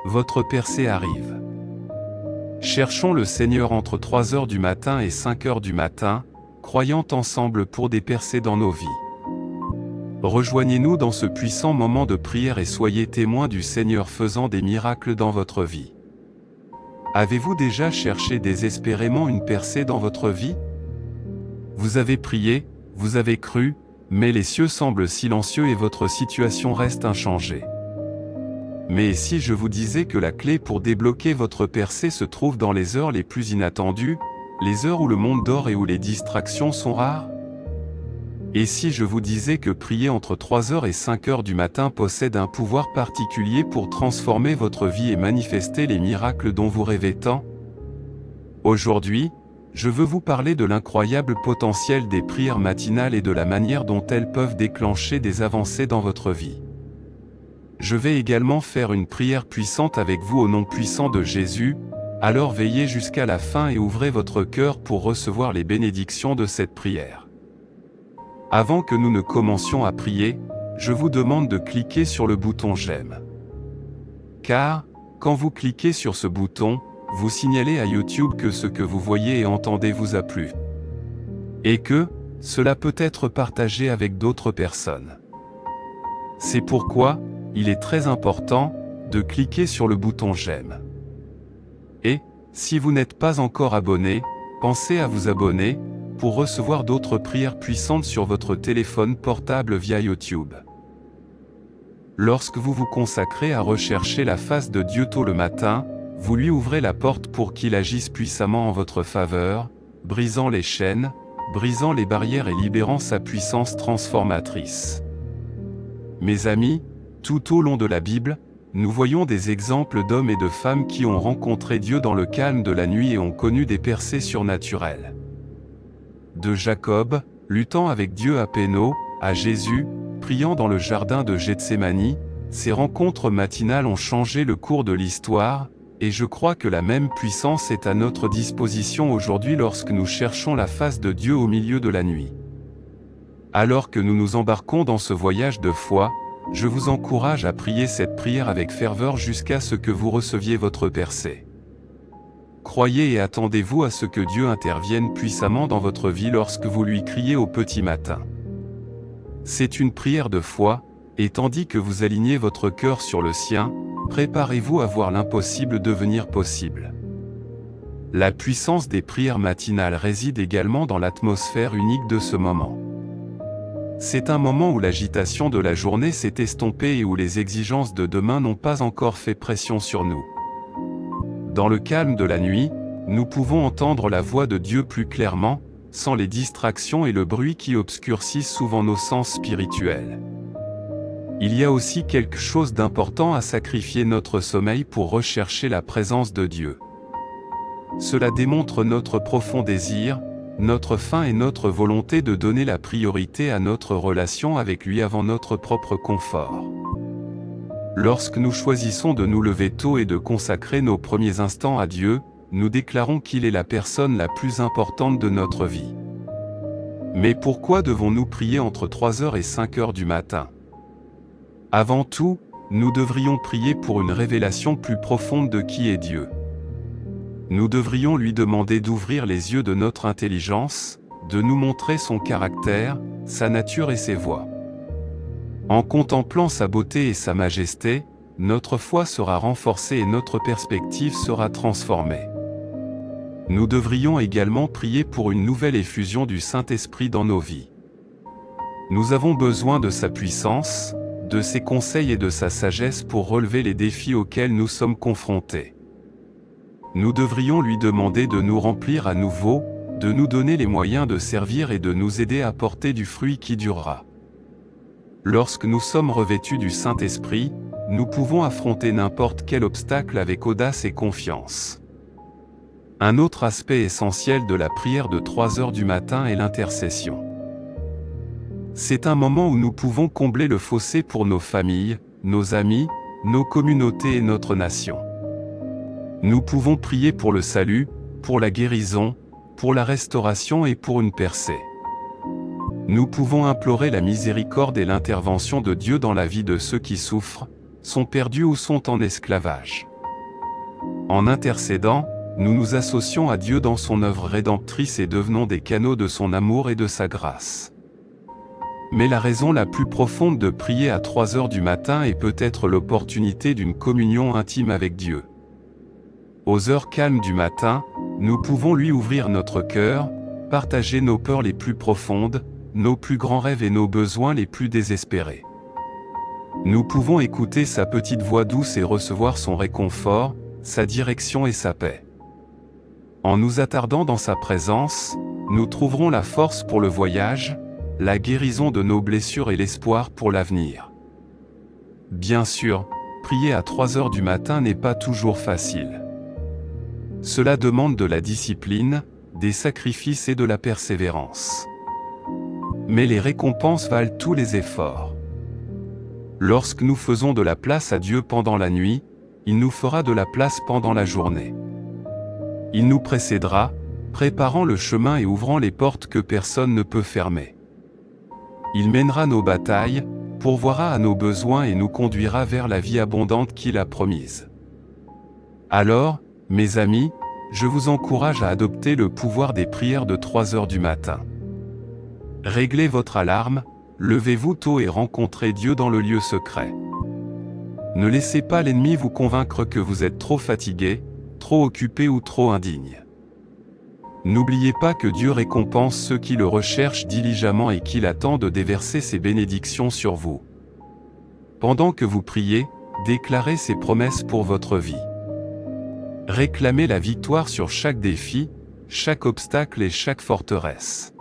votre percée arrive. Cherchons le Seigneur entre 3 heures du matin et 5 heures du matin, croyant ensemble pour des percées dans nos vies. Rejoignez-nous dans ce puissant moment de prière et soyez témoins du Seigneur faisant des miracles dans votre vie. Avez-vous déjà cherché désespérément une percée dans votre vie? Vous avez prié, vous avez cru, mais les cieux semblent silencieux et votre situation reste inchangée. Mais si je vous disais que la clé pour débloquer votre percée se trouve dans les heures les plus inattendues, les heures où le monde dort et où les distractions sont rares? Et si je vous disais que prier entre 3 heures et 5 heures du matin possède un pouvoir particulier pour transformer votre vie et manifester les miracles dont vous rêvez tant? Aujourd'hui, je veux vous parler de l'incroyable potentiel des prières matinales et de la manière dont elles peuvent déclencher des avancées dans votre vie. Je vais également faire une prière puissante avec vous au nom puissant de Jésus, alors veillez jusqu'à la fin et ouvrez votre cœur pour recevoir les bénédictions de cette prière. Avant que nous ne commencions à prier, je vous demande de cliquer sur le bouton j'aime. Car, quand vous cliquez sur ce bouton, vous signalez à YouTube que ce que vous voyez et entendez vous a plu. Et que, cela peut être partagé avec d'autres personnes. C'est pourquoi, il est très important, de cliquer sur le bouton j'aime. Et, si vous n'êtes pas encore abonné, pensez à vous abonner, pour recevoir d'autres prières puissantes sur votre téléphone portable via YouTube. Lorsque vous vous consacrez à rechercher la face de Dieu tôt le matin, vous lui ouvrez la porte pour qu'il agisse puissamment en votre faveur, brisant les chaînes, brisant les barrières et libérant sa puissance transformatrice. Mes amis, tout au long de la Bible, nous voyons des exemples d'hommes et de femmes qui ont rencontré Dieu dans le calme de la nuit et ont connu des percées surnaturelles. De Jacob, luttant avec Dieu à Péno, à Jésus, priant dans le jardin de Gethsémani, ces rencontres matinales ont changé le cours de l'histoire, et je crois que la même puissance est à notre disposition aujourd'hui lorsque nous cherchons la face de Dieu au milieu de la nuit. Alors que nous nous embarquons dans ce voyage de foi, je vous encourage à prier cette prière avec ferveur jusqu'à ce que vous receviez votre percée. Croyez et attendez-vous à ce que Dieu intervienne puissamment dans votre vie lorsque vous lui criez au petit matin. C'est une prière de foi, et tandis que vous alignez votre cœur sur le sien, préparez-vous à voir l'impossible devenir possible. La puissance des prières matinales réside également dans l'atmosphère unique de ce moment. C'est un moment où l'agitation de la journée s'est estompée et où les exigences de demain n'ont pas encore fait pression sur nous. Dans le calme de la nuit, nous pouvons entendre la voix de Dieu plus clairement, sans les distractions et le bruit qui obscurcissent souvent nos sens spirituels. Il y a aussi quelque chose d'important à sacrifier notre sommeil pour rechercher la présence de Dieu. Cela démontre notre profond désir, notre faim et notre volonté de donner la priorité à notre relation avec lui avant notre propre confort. Lorsque nous choisissons de nous lever tôt et de consacrer nos premiers instants à Dieu, nous déclarons qu'il est la personne la plus importante de notre vie. Mais pourquoi devons-nous prier entre 3 heures et 5 heures du matin? Avant tout, nous devrions prier pour une révélation plus profonde de qui est Dieu. Nous devrions lui demander d'ouvrir les yeux de notre intelligence, de nous montrer son caractère, sa nature et ses voies. En contemplant sa beauté et sa majesté, notre foi sera renforcée et notre perspective sera transformée. Nous devrions également prier pour une nouvelle effusion du Saint-Esprit dans nos vies. Nous avons besoin de sa puissance, de ses conseils et de sa sagesse pour relever les défis auxquels nous sommes confrontés. Nous devrions lui demander de nous remplir à nouveau, de nous donner les moyens de servir et de nous aider à porter du fruit qui durera. Lorsque nous sommes revêtus du Saint-Esprit, nous pouvons affronter n'importe quel obstacle avec audace et confiance. Un autre aspect essentiel de la prière de 3 heures du matin est l'intercession. C'est un moment où nous pouvons combler le fossé pour nos familles, nos amis, nos communautés et notre nation. Nous pouvons prier pour le salut, pour la guérison, pour la restauration et pour une percée. Nous pouvons implorer la miséricorde et l'intervention de Dieu dans la vie de ceux qui souffrent, sont perdus ou sont en esclavage. En intercédant, nous nous associons à Dieu dans son œuvre rédemptrice et devenons des canaux de son amour et de sa grâce. Mais la raison la plus profonde de prier à 3 heures du matin est peut-être l'opportunité d'une communion intime avec Dieu. Aux heures calmes du matin, nous pouvons lui ouvrir notre cœur, partager nos peurs les plus profondes, nos plus grands rêves et nos besoins les plus désespérés. Nous pouvons écouter sa petite voix douce et recevoir son réconfort, sa direction et sa paix. En nous attardant dans sa présence, nous trouverons la force pour le voyage, la guérison de nos blessures et l'espoir pour l'avenir. Bien sûr, prier à 3 heures du matin n'est pas toujours facile. Cela demande de la discipline, des sacrifices et de la persévérance. Mais les récompenses valent tous les efforts. Lorsque nous faisons de la place à Dieu pendant la nuit, il nous fera de la place pendant la journée. Il nous précédera, préparant le chemin et ouvrant les portes que personne ne peut fermer. Il mènera nos batailles, pourvoira à nos besoins et nous conduira vers la vie abondante qu'il a promise. Alors, mes amis, je vous encourage à adopter le pouvoir des prières de 3 heures du matin. Réglez votre alarme, levez-vous tôt et rencontrez Dieu dans le lieu secret. Ne laissez pas l'ennemi vous convaincre que vous êtes trop fatigué, trop occupé ou trop indigne. N'oubliez pas que Dieu récompense ceux qui le recherchent diligemment et qu'il attend de déverser ses bénédictions sur vous. Pendant que vous priez, déclarez ses promesses pour votre vie. Réclamez la victoire sur chaque défi, chaque obstacle et chaque forteresse.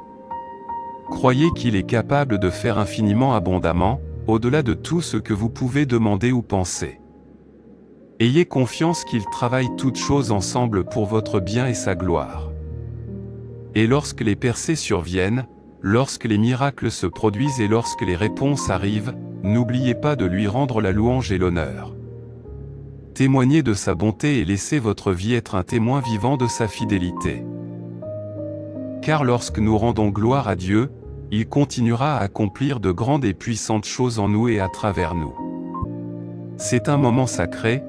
Croyez qu'il est capable de faire infiniment abondamment, au-delà de tout ce que vous pouvez demander ou penser. Ayez confiance qu'il travaille toutes choses ensemble pour votre bien et sa gloire. Et lorsque les percées surviennent, lorsque les miracles se produisent et lorsque les réponses arrivent, n'oubliez pas de lui rendre la louange et l'honneur. Témoignez de sa bonté et laissez votre vie être un témoin vivant de sa fidélité. Car lorsque nous rendons gloire à Dieu, il continuera à accomplir de grandes et puissantes choses en nous et à travers nous. C'est un moment sacré,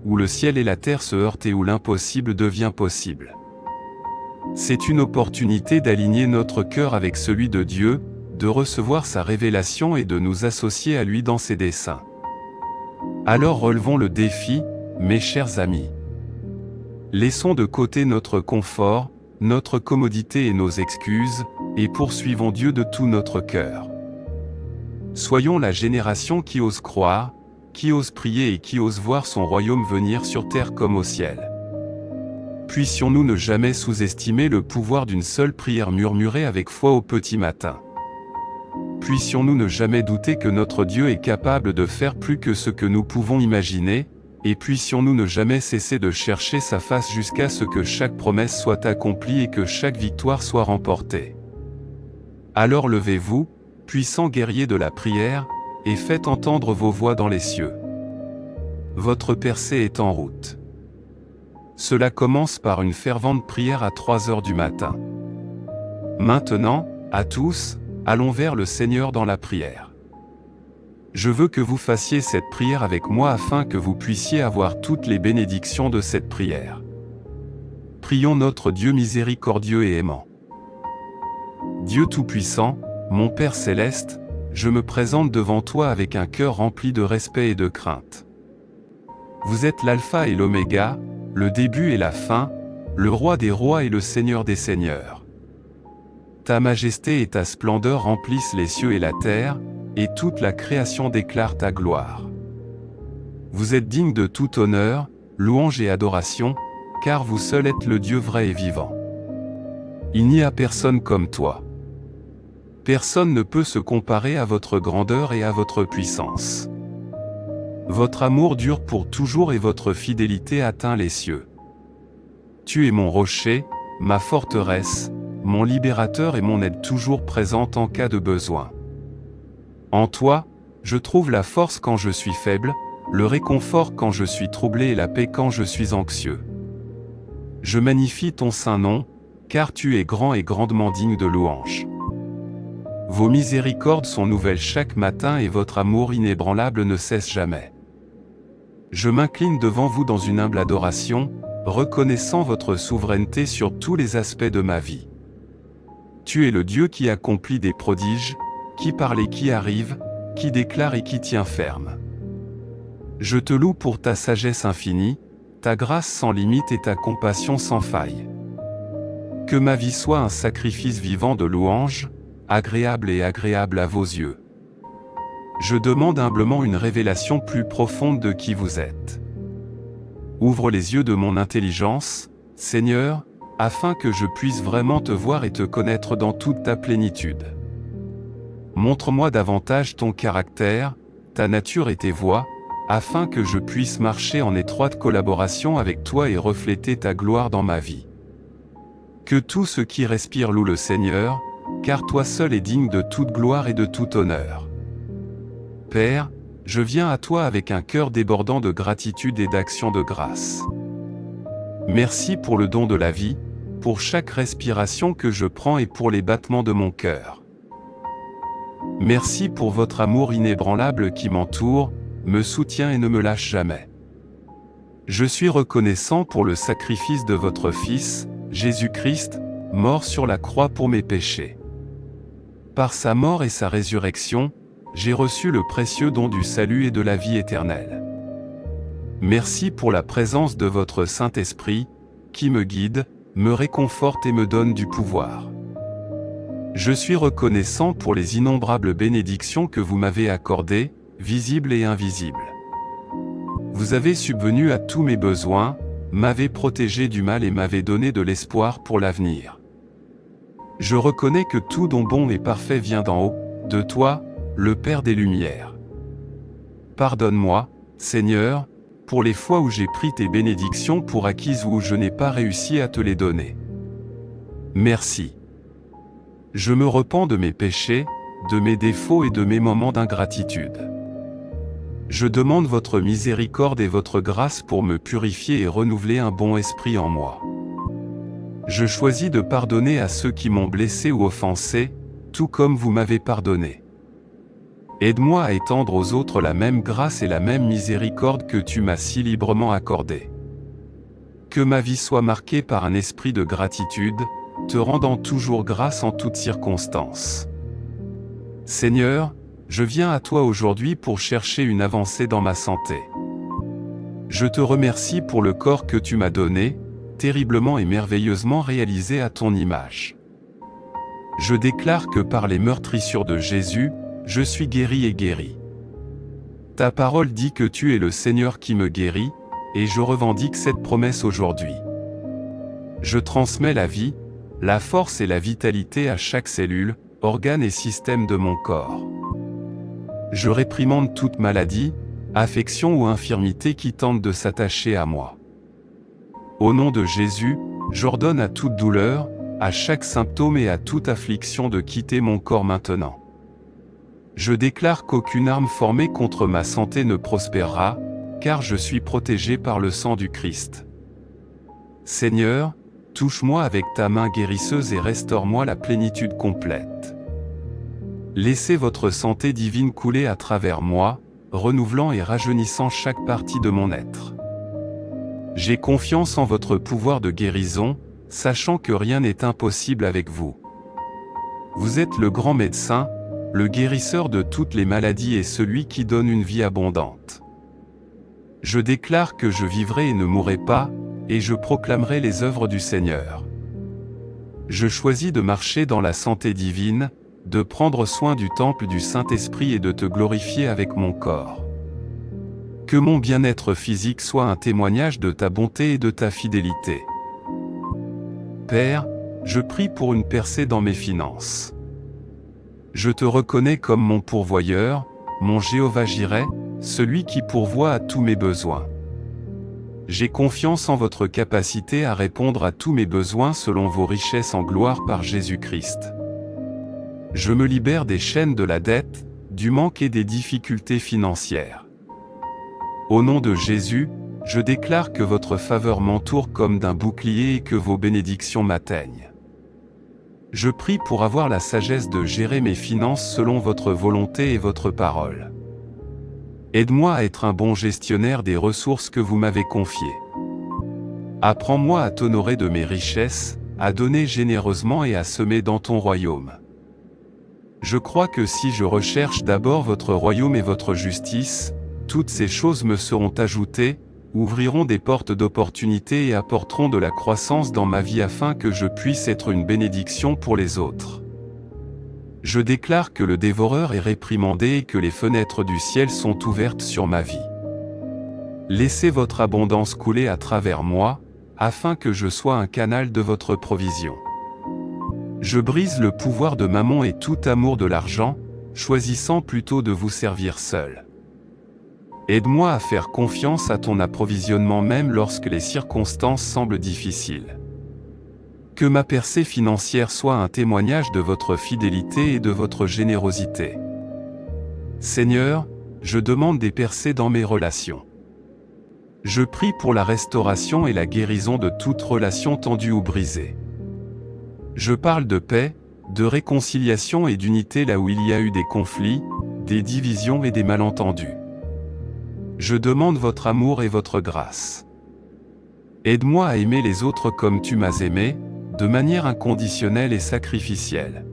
où le ciel et la terre se heurtent et où l'impossible devient possible. C'est une opportunité d'aligner notre cœur avec celui de Dieu, de recevoir sa révélation et de nous associer à lui dans ses desseins. Alors relevons le défi, mes chers amis. Laissons de côté notre confort, notre commodité et nos excuses, et poursuivons Dieu de tout notre cœur. Soyons la génération qui ose croire, qui ose prier et qui ose voir son royaume venir sur terre comme au ciel. Puissions-nous ne jamais sous-estimer le pouvoir d'une seule prière murmurée avec foi au petit matin. Puissions-nous ne jamais douter que notre Dieu est capable de faire plus que ce que nous pouvons imaginer, et puissions-nous ne jamais cesser de chercher sa face jusqu'à ce que chaque promesse soit accomplie et que chaque victoire soit remportée. Alors levez-vous, puissants guerriers de la prière, et faites entendre vos voix dans les cieux. Votre percée est en route. Cela commence par une fervente prière à 3 heures du matin. Maintenant, à tous, allons vers le Seigneur dans la prière. Je veux que vous fassiez cette prière avec moi afin que vous puissiez avoir toutes les bénédictions de cette prière. Prions notre Dieu miséricordieux et aimant. Dieu Tout-Puissant, mon Père Céleste, je me présente devant toi avec un cœur rempli de respect et de crainte. Vous êtes l'alpha et l'oméga, le début et la fin, le roi des rois et le seigneur des seigneurs. Ta majesté et ta splendeur remplissent les cieux et la terre, et toute la création déclare ta gloire. Vous êtes digne de tout honneur, louange et adoration, car vous seul êtes le Dieu vrai et vivant. Il n'y a personne comme toi. Personne ne peut se comparer à votre grandeur et à votre puissance. Votre amour dure pour toujours et votre fidélité atteint les cieux. Tu es mon rocher, ma forteresse, mon libérateur et mon aide toujours présente en cas de besoin. En toi, je trouve la force quand je suis faible, le réconfort quand je suis troublé et la paix quand je suis anxieux. Je magnifie ton saint nom, car tu es grand et grandement digne de louange. Vos miséricordes sont nouvelles chaque matin et votre amour inébranlable ne cesse jamais. Je m'incline devant vous dans une humble adoration, reconnaissant votre souveraineté sur tous les aspects de ma vie. Tu es le Dieu qui accomplit des prodiges, qui parle et qui arrive, qui déclare et qui tient ferme. Je te loue pour ta sagesse infinie, ta grâce sans limite et ta compassion sans faille. Que ma vie soit un sacrifice vivant de louange, agréable à vos yeux. Je demande humblement une révélation plus profonde de qui vous êtes. Ouvre les yeux de mon intelligence, Seigneur, afin que je puisse vraiment te voir et te connaître dans toute ta plénitude. Montre-moi davantage ton caractère, ta nature et tes voies, afin que je puisse marcher en étroite collaboration avec toi et refléter ta gloire dans ma vie. Que tout ce qui respire loue le Seigneur, car toi seul es digne de toute gloire et de tout honneur. Père, je viens à toi avec un cœur débordant de gratitude et d'action de grâce. Merci pour le don de la vie, pour chaque respiration que je prends et pour les battements de mon cœur. Merci pour votre amour inébranlable qui m'entoure, me soutient et ne me lâche jamais. Je suis reconnaissant pour le sacrifice de votre Fils, Jésus-Christ, mort sur la croix pour mes péchés. Par sa mort et sa résurrection, j'ai reçu le précieux don du salut et de la vie éternelle. Merci pour la présence de votre Saint-Esprit, qui me guide, me réconforte et me donne du pouvoir. Je suis reconnaissant pour les innombrables bénédictions que vous m'avez accordées, visibles et invisibles. Vous avez subvenu à tous mes besoins, m'avez protégé du mal et m'avez donné de l'espoir pour l'avenir. Je reconnais que tout don bon et parfait vient d'en haut, de toi, le Père des Lumières. Pardonne-moi, Seigneur, pour les fois où j'ai pris tes bénédictions pour acquises ou où je n'ai pas réussi à te les donner. Merci. Je me repens de mes péchés, de mes défauts et de mes moments d'ingratitude. Je demande votre miséricorde et votre grâce pour me purifier et renouveler un bon esprit en moi. Je choisis de pardonner à ceux qui m'ont blessé ou offensé, tout comme vous m'avez pardonné. Aide-moi à étendre aux autres la même grâce et la même miséricorde que tu m'as si librement accordée. Que ma vie soit marquée par un esprit de gratitude, te rendant toujours grâce en toutes circonstances. Seigneur, je viens à toi aujourd'hui pour chercher une avancée dans ma santé. Je te remercie pour le corps que tu m'as donné, terriblement et merveilleusement réalisé à ton image. Je déclare que par les meurtrissures de Jésus, je suis guéri et guéri. Ta parole dit que tu es le Seigneur qui me guérit, et je revendique cette promesse aujourd'hui. Je transmets la vie, la force et la vitalité à chaque cellule, organe et système de mon corps. Je réprimande toute maladie, affection ou infirmité qui tente de s'attacher à moi. Au nom de Jésus, j'ordonne à toute douleur, à chaque symptôme et à toute affliction de quitter mon corps maintenant. Je déclare qu'aucune arme formée contre ma santé ne prospérera, car je suis protégé par le sang du Christ. Seigneur, touche-moi avec ta main guérisseuse et restaure-moi la plénitude complète. Laissez votre santé divine couler à travers moi, renouvelant et rajeunissant chaque partie de mon être. J'ai confiance en votre pouvoir de guérison, sachant que rien n'est impossible avec vous. Vous êtes le grand médecin, le guérisseur de toutes les maladies et celui qui donne une vie abondante. Je déclare que je vivrai et ne mourrai pas, et je proclamerai les œuvres du Seigneur. Je choisis de marcher dans la santé divine, de prendre soin du temple du Saint-Esprit et de te glorifier avec mon corps. Que mon bien-être physique soit un témoignage de ta bonté et de ta fidélité. Père, je prie pour une percée dans mes finances. Je te reconnais comme mon pourvoyeur, mon Jéhovah-Jireh, celui qui pourvoit à tous mes besoins. J'ai confiance en votre capacité à répondre à tous mes besoins selon vos richesses en gloire par Jésus-Christ. Je me libère des chaînes de la dette, du manque et des difficultés financières. Au nom de Jésus, je déclare que votre faveur m'entoure comme d'un bouclier et que vos bénédictions m'atteignent. Je prie pour avoir la sagesse de gérer mes finances selon votre volonté et votre parole. Aide-moi à être un bon gestionnaire des ressources que vous m'avez confiées. Apprends-moi à t'honorer de mes richesses, à donner généreusement et à semer dans ton royaume. Je crois que si je recherche d'abord votre royaume et votre justice, toutes ces choses me seront ajoutées, ouvriront des portes d'opportunité et apporteront de la croissance dans ma vie afin que je puisse être une bénédiction pour les autres. Je déclare que le dévoreur est réprimandé et que les fenêtres du ciel sont ouvertes sur ma vie. Laissez votre abondance couler à travers moi, afin que je sois un canal de votre provision. Je brise le pouvoir de Mammon et tout amour de l'argent, choisissant plutôt de vous servir seul. Aide-moi à faire confiance à ton approvisionnement même lorsque les circonstances semblent difficiles. Que ma percée financière soit un témoignage de votre fidélité et de votre générosité. Seigneur, je demande des percées dans mes relations. Je prie pour la restauration et la guérison de toute relation tendue ou brisée. Je parle de paix, de réconciliation et d'unité là où il y a eu des conflits, des divisions et des malentendus. Je demande votre amour et votre grâce. Aide-moi à aimer les autres comme tu m'as aimé, de manière inconditionnelle et sacrificielle.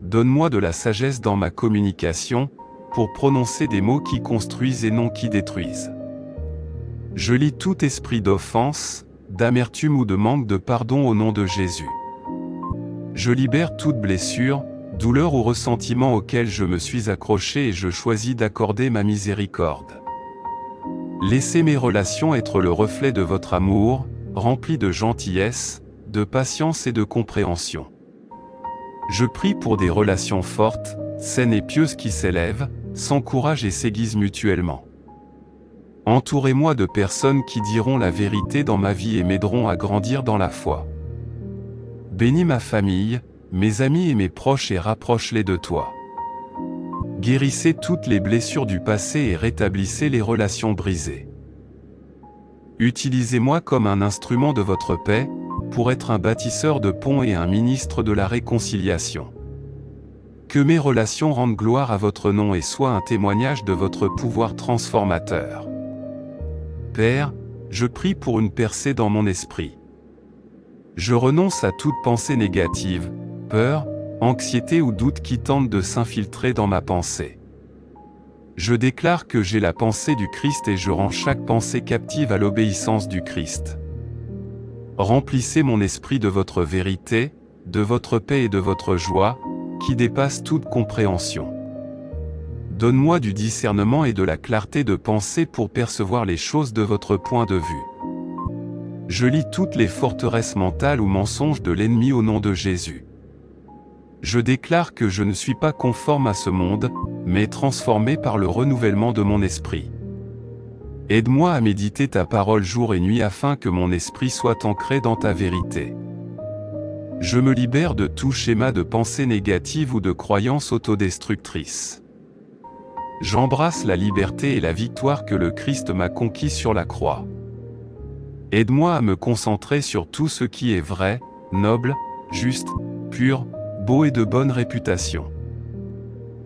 Donne-moi de la sagesse dans ma communication, pour prononcer des mots qui construisent et non qui détruisent. Je lie tout esprit d'offense, d'amertume ou de manque de pardon au nom de Jésus. Je libère toute blessure, douleur ou ressentiment auquel je me suis accroché et je choisis d'accorder ma miséricorde. Laissez mes relations être le reflet de votre amour, rempli de gentillesse, de patience et de compréhension. Je prie pour des relations fortes, saines et pieuses qui s'élèvent, s'encouragent et s'aiguisent mutuellement. Entourez-moi de personnes qui diront la vérité dans ma vie et m'aideront à grandir dans la foi. Bénis ma famille, mes amis et mes proches et rapproche-les de toi. Guérissez toutes les blessures du passé et rétablissez les relations brisées. Utilisez-moi comme un instrument de votre paix, pour être un bâtisseur de ponts et un ministre de la réconciliation. Que mes relations rendent gloire à votre nom et soient un témoignage de votre pouvoir transformateur. Père, je prie pour une percée dans mon esprit. Je renonce à toute pensée négative, peur, anxiété ou doute qui tente de s'infiltrer dans ma pensée. Je déclare que j'ai la pensée du Christ et je rends chaque pensée captive à l'obéissance du Christ. Remplissez mon esprit de votre vérité, de votre paix et de votre joie, qui dépasse toute compréhension. Donne-moi du discernement et de la clarté de pensée pour percevoir les choses de votre point de vue. Je lis toutes les forteresses mentales ou mensonges de l'ennemi au nom de Jésus. Je déclare que je ne suis pas conforme à ce monde, mais transformé par le renouvellement de mon esprit. Aide-moi à méditer ta parole jour et nuit afin que mon esprit soit ancré dans ta vérité. Je me libère de tout schéma de pensée négative ou de croyances autodestructrices. J'embrasse la liberté et la victoire que le Christ m'a conquis sur la croix. Aide-moi à me concentrer sur tout ce qui est vrai, noble, juste, pur, beau et de bonne réputation.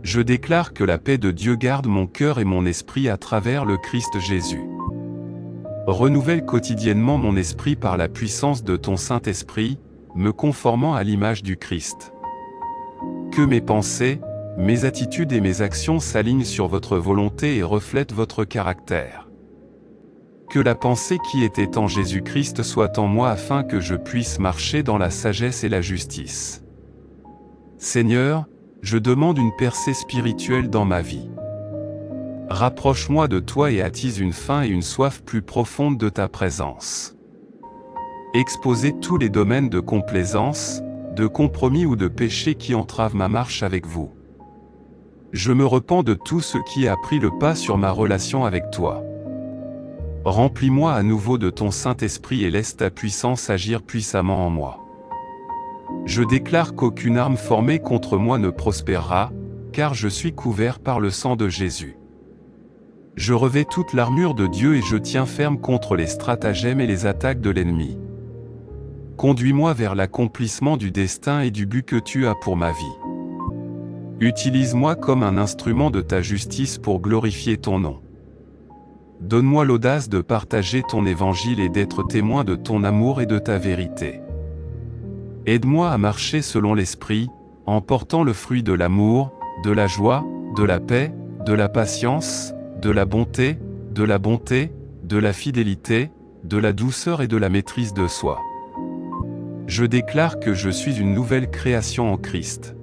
Je déclare que la paix de Dieu garde mon cœur et mon esprit à travers le Christ Jésus. Renouvelle quotidiennement mon esprit par la puissance de ton Saint-Esprit, me conformant à l'image du Christ. Que mes pensées, mes attitudes et mes actions s'alignent sur votre volonté et reflètent votre caractère. Que la pensée qui était en Jésus-Christ soit en moi afin que je puisse marcher dans la sagesse et la justice. Seigneur, je demande une percée spirituelle dans ma vie. Rapproche-moi de toi et attise une faim et une soif plus profonde de ta présence. Exposez tous les domaines de complaisance, de compromis ou de péché qui entravent ma marche avec vous. Je me repens de tout ce qui a pris le pas sur ma relation avec toi. Remplis-moi à nouveau de ton Saint-Esprit et laisse ta puissance agir puissamment en moi. Je déclare qu'aucune arme formée contre moi ne prospérera, car je suis couvert par le sang de Jésus. Je revêts toute l'armure de Dieu et je tiens ferme contre les stratagèmes et les attaques de l'ennemi. Conduis-moi vers l'accomplissement du destin et du but que tu as pour ma vie. Utilise-moi comme un instrument de ta justice pour glorifier ton nom. Donne-moi l'audace de partager ton évangile et d'être témoin de ton amour et de ta vérité. Aide-moi à marcher selon l'Esprit, en portant le fruit de l'amour, de la joie, de la paix, de la patience, de la bonté, de la fidélité, de la douceur et de la maîtrise de soi. Je déclare que je suis une nouvelle création en Christ.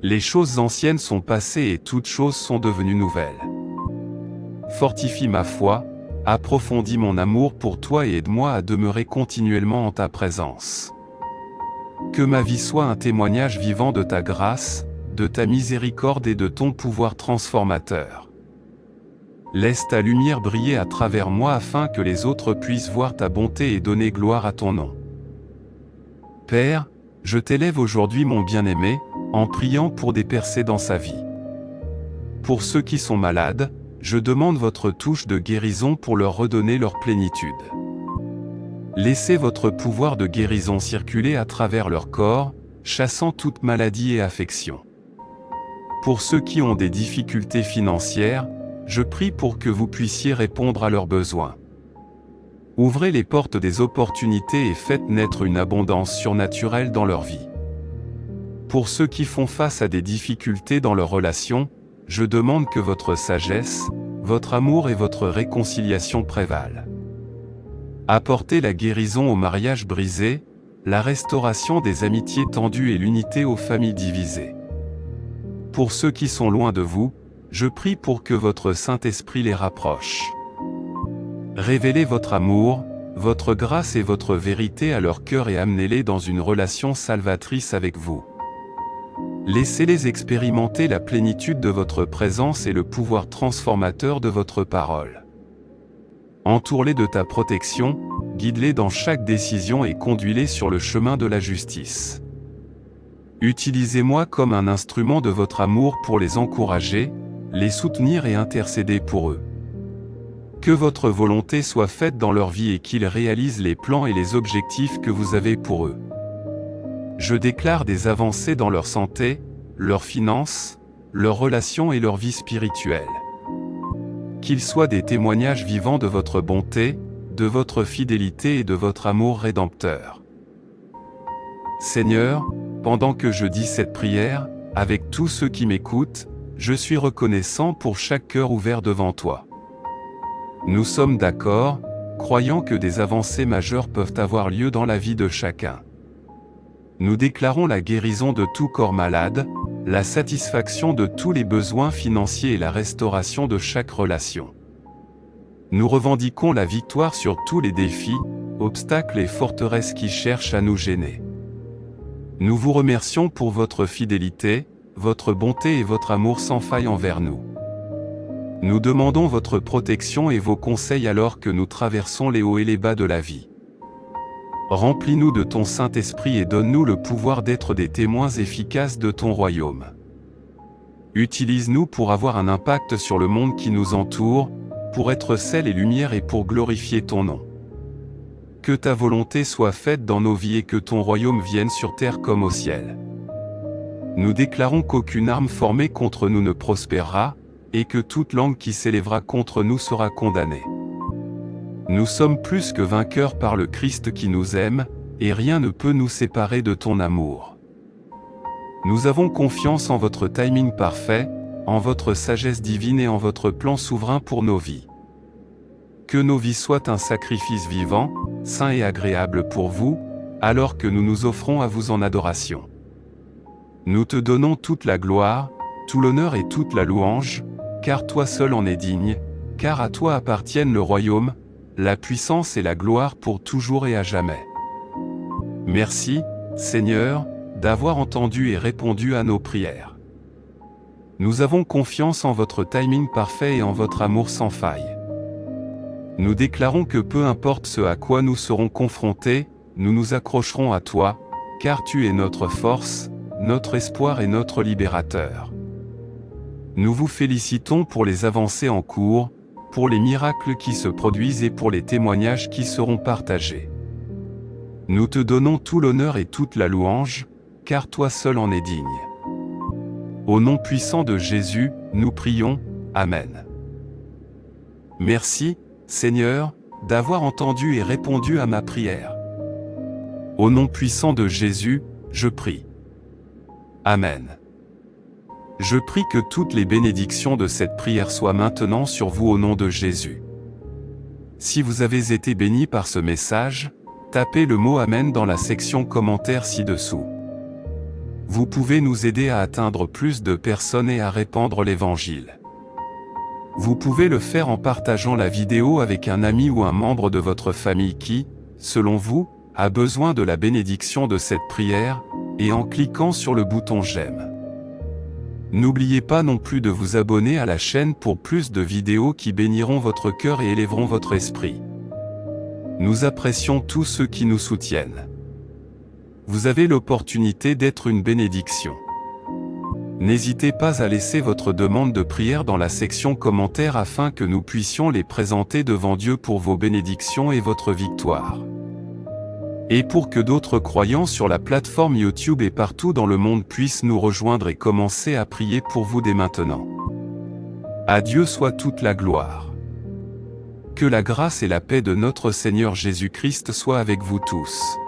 Les choses anciennes sont passées et toutes choses sont devenues nouvelles. Fortifie ma foi, approfondis mon amour pour toi et aide-moi à demeurer continuellement en ta présence. Que ma vie soit un témoignage vivant de ta grâce, de ta miséricorde et de ton pouvoir transformateur. Laisse ta lumière briller à travers moi afin que les autres puissent voir ta bonté et donner gloire à ton nom. Père, je t'élève aujourd'hui mon bien-aimé, en priant pour des percées dans sa vie. Pour ceux qui sont malades, je demande votre touche de guérison pour leur redonner leur plénitude. Laissez votre pouvoir de guérison circuler à travers leur corps, chassant toute maladie et affection. Pour ceux qui ont des difficultés financières, je prie pour que vous puissiez répondre à leurs besoins. Ouvrez les portes des opportunités et faites naître une abondance surnaturelle dans leur vie. Pour ceux qui font face à des difficultés dans leurs relations, je demande que votre sagesse, votre amour et votre réconciliation prévalent. Apportez la guérison aux mariages brisés, la restauration des amitiés tendues et l'unité aux familles divisées. Pour ceux qui sont loin de vous, je prie pour que votre Saint-Esprit les rapproche. Révélez votre amour, votre grâce et votre vérité à leur cœur et amenez-les dans une relation salvatrice avec vous. Laissez-les expérimenter la plénitude de votre présence et le pouvoir transformateur de votre parole. Entoure-les de ta protection, guide-les dans chaque décision et conduis-les sur le chemin de la justice. Utilisez-moi comme un instrument de votre amour pour les encourager, les soutenir et intercéder pour eux. Que votre volonté soit faite dans leur vie et qu'ils réalisent les plans et les objectifs que vous avez pour eux. Je déclare des avancées dans leur santé, leurs finances, leurs relations et leur vie spirituelle. Qu'ils soient des témoignages vivants de votre bonté, de votre fidélité et de votre amour rédempteur. Seigneur, pendant que je dis cette prière, avec tous ceux qui m'écoutent, je suis reconnaissant pour chaque cœur ouvert devant toi. Nous sommes d'accord, croyant que des avancées majeures peuvent avoir lieu dans la vie de chacun. Nous déclarons la guérison de tout corps malade, la satisfaction de tous les besoins financiers et la restauration de chaque relation. Nous revendiquons la victoire sur tous les défis, obstacles et forteresses qui cherchent à nous gêner. Nous vous remercions pour votre fidélité, votre bonté et votre amour sans faille envers nous. Nous demandons votre protection et vos conseils alors que nous traversons les hauts et les bas de la vie. Remplis-nous de ton Saint-Esprit et donne-nous le pouvoir d'être des témoins efficaces de ton royaume. Utilise-nous pour avoir un impact sur le monde qui nous entoure, pour être sel et lumière et pour glorifier ton nom. Que ta volonté soit faite dans nos vies et que ton royaume vienne sur terre comme au ciel. Nous déclarons qu'aucune arme formée contre nous ne prospérera, et que toute langue qui s'élèvera contre nous sera condamnée. Nous sommes plus que vainqueurs par le Christ qui nous aime, et rien ne peut nous séparer de ton amour. Nous avons confiance en votre timing parfait, en votre sagesse divine et en votre plan souverain pour nos vies. Que nos vies soient un sacrifice vivant, saint et agréable pour vous, alors que nous nous offrons à vous en adoration. Nous te donnons toute la gloire, tout l'honneur et toute la louange, car toi seul en es digne, car à toi appartiennent le royaume, la puissance et la gloire pour toujours et à jamais. Merci, Seigneur, d'avoir entendu et répondu à nos prières. Nous avons confiance en votre timing parfait et en votre amour sans faille. Nous déclarons que peu importe ce à quoi nous serons confrontés, nous nous accrocherons à toi, car tu es notre force, notre espoir et notre libérateur. Nous vous félicitons pour les avancées en cours, pour les miracles qui se produisent et pour les témoignages qui seront partagés. Nous te donnons tout l'honneur et toute la louange, car toi seul en es digne. Au nom puissant de Jésus, nous prions. Amen. Merci, Seigneur, d'avoir entendu et répondu à ma prière. Au nom puissant de Jésus, je prie. Amen. Je prie que toutes les bénédictions de cette prière soient maintenant sur vous au nom de Jésus. Si vous avez été béni par ce message, tapez le mot Amen dans la section commentaires ci-dessous. Vous pouvez nous aider à atteindre plus de personnes et à répandre l'Évangile. Vous pouvez le faire en partageant la vidéo avec un ami ou un membre de votre famille qui, selon vous, a besoin de la bénédiction de cette prière, et en cliquant sur le bouton j'aime. N'oubliez pas non plus de vous abonner à la chaîne pour plus de vidéos qui béniront votre cœur et élèveront votre esprit. Nous apprécions tous ceux qui nous soutiennent. Vous avez l'opportunité d'être une bénédiction. N'hésitez pas à laisser votre demande de prière dans la section commentaires afin que nous puissions les présenter devant Dieu pour vos bénédictions et votre victoire. Et pour que d'autres croyants sur la plateforme YouTube et partout dans le monde puissent nous rejoindre et commencer à prier pour vous dès maintenant. À Dieu soit toute la gloire. Que la grâce et la paix de notre Seigneur Jésus-Christ soient avec vous tous.